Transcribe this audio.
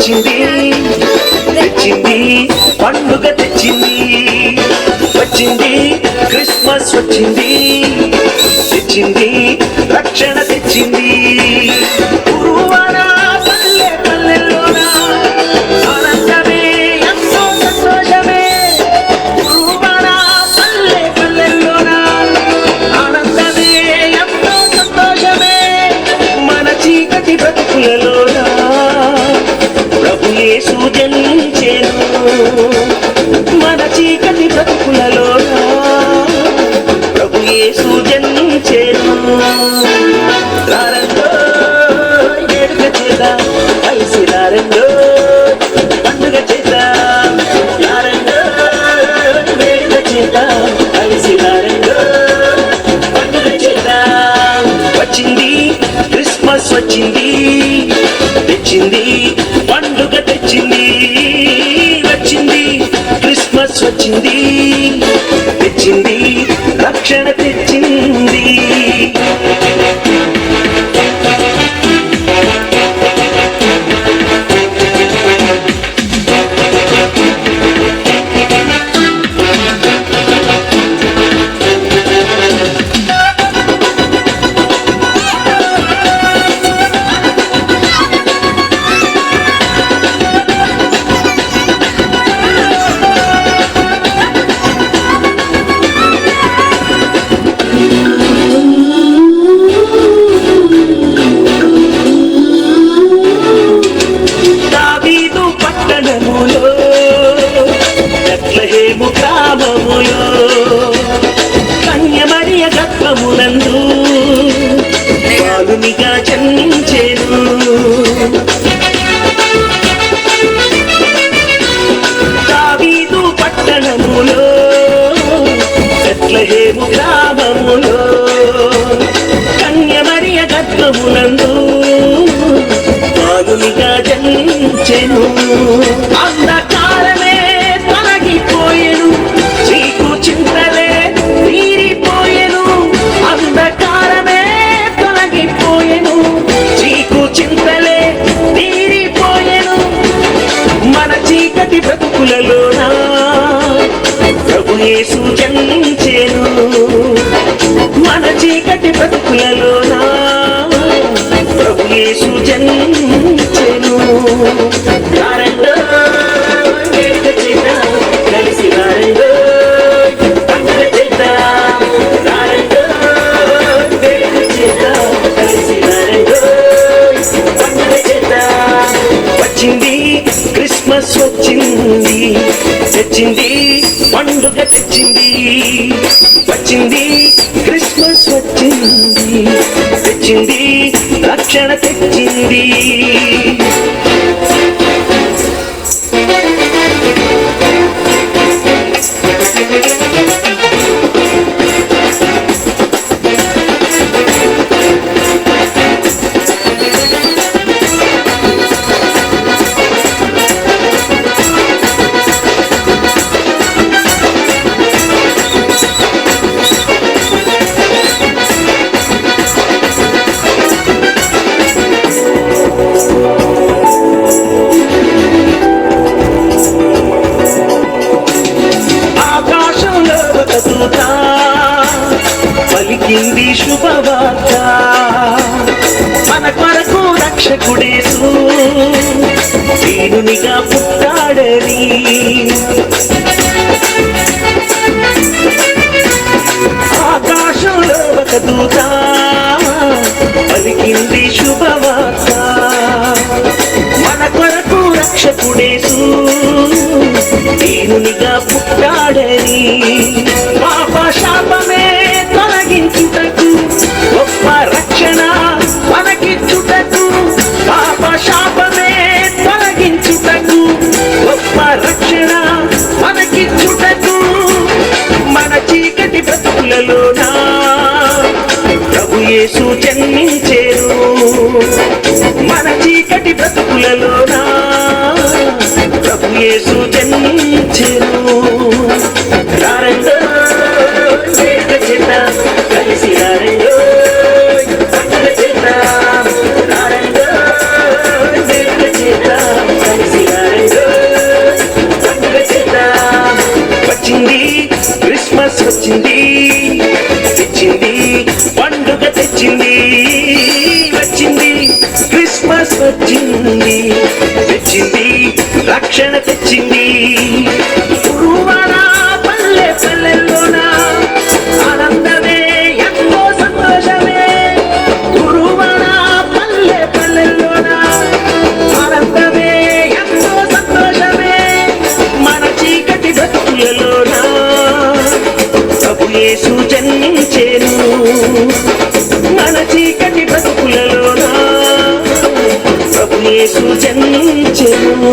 వచ్చింది తెచ్చింది పండుగ తెచ్చింది వచ్చింది క్రిస్మస్ వచ్చింది తెచ్చింది రక్షణ తెచ్చింది గురువార పల్లె పల్లెల్లోన ఆనందమే ఎంతో సంతోషమే గురువార పల్లె పల్లెల్లోన ఆనందమే ఎంతో సంతోషమే మన చీకటి బ్రతుకులలోన ప్రభు యేసు జన్మించెను మన చీకటి బ్రతుకులలోన ప్రభు యేసు జన్మించెను రారండో వేడుక చేద్దాం కలిసి రారండో పండుగ చేద్దాం రారండో వేడుక చేద్దాం కలిసి రారండో పండుగ చేద్దాం వచ్చింది క్రిస్మస్ వచ్చింది తెచ్చింది పండుగ తెచ్చింది వచ్చింది క్రిస్మస్ వచ్చింది తెచ్చింది రక్షణ తెచ్చింది కన్యమరియ గర్భమునందు బాలునిగా జన్మించెను దావీదు పట్టణములో బెత్లెహేము గ్రామములో కన్యమరియ గర్భమునందు బాలునిగా జన్మించెను అంధకారమే తొలగిపోయెను చీకు చింతలే తీరిపోయెను అంధకారమే తొలగిపోయెను చీకు చింతలే తీరిపోయెను మన చీకటి బ్రతుకులలోన ప్రభు యేసు జన్మించెను మన చీకటి బ్రతుకులలోన ప్రభు యేసు జన్మించెను రారండో వేడుక చేద్దాం కలిసి రారండో పండుగ చేద్దాం రారండో వేడుక చేద్దాం కలిసి రారండో పండుగ చేద్దాం వచ్చింది క్రిస్మస్ వచ్చింది తెచ్చింది పండుగ తెచ్చింది వచ్చింది క్రిస్మస్ వచ్చింది తెచ్చింది రక్షణ తెచ్చింది పలికింది శుభవార్త మన కొరకు రక్షకుడేసు దీనునిగా పుట్టాడని ఆకాశంలో ఒక దూత పలికింది శుభవార్త మన కొరకు రక్షకుడేసు దీనునిగా పుట్టాడని పాప శాపమే తొలగించుటకు గొప్ప రక్షణ మనకిచ్చుటకు పాప శాపమే తొలగించుటకు గొప్ప రక్షణ మనకిచ్చుటకు మన చీకటి బ్రతుకులలోన ప్రభు యేసు జన్మించెను మన చీకటి బ్రతుకులలోన ప్రభు యేసు జన్మించెను రారండో వేడుక చేద్దాం కలిసి రారండో పండుగ చేద్దాం రారండో వేడుక చేద్దాం వచ్చింది, తెచ్చింది రక్షణ తెచ్చింది. గురువాడ పల్లె పల్లెల్లోన ఆనందమే ఎంతో సంతోషమే. గురువాడ పల్లె పల్లెల్లోన ఆనందమే ఎంతో సంతోషమే. మన చీకటి బ్రతుకులలోన ప్రభు యేసు జన్మించెను. మన చీకటి బ్రతుకులలోన ప్రభు యేసు జన్మించెను.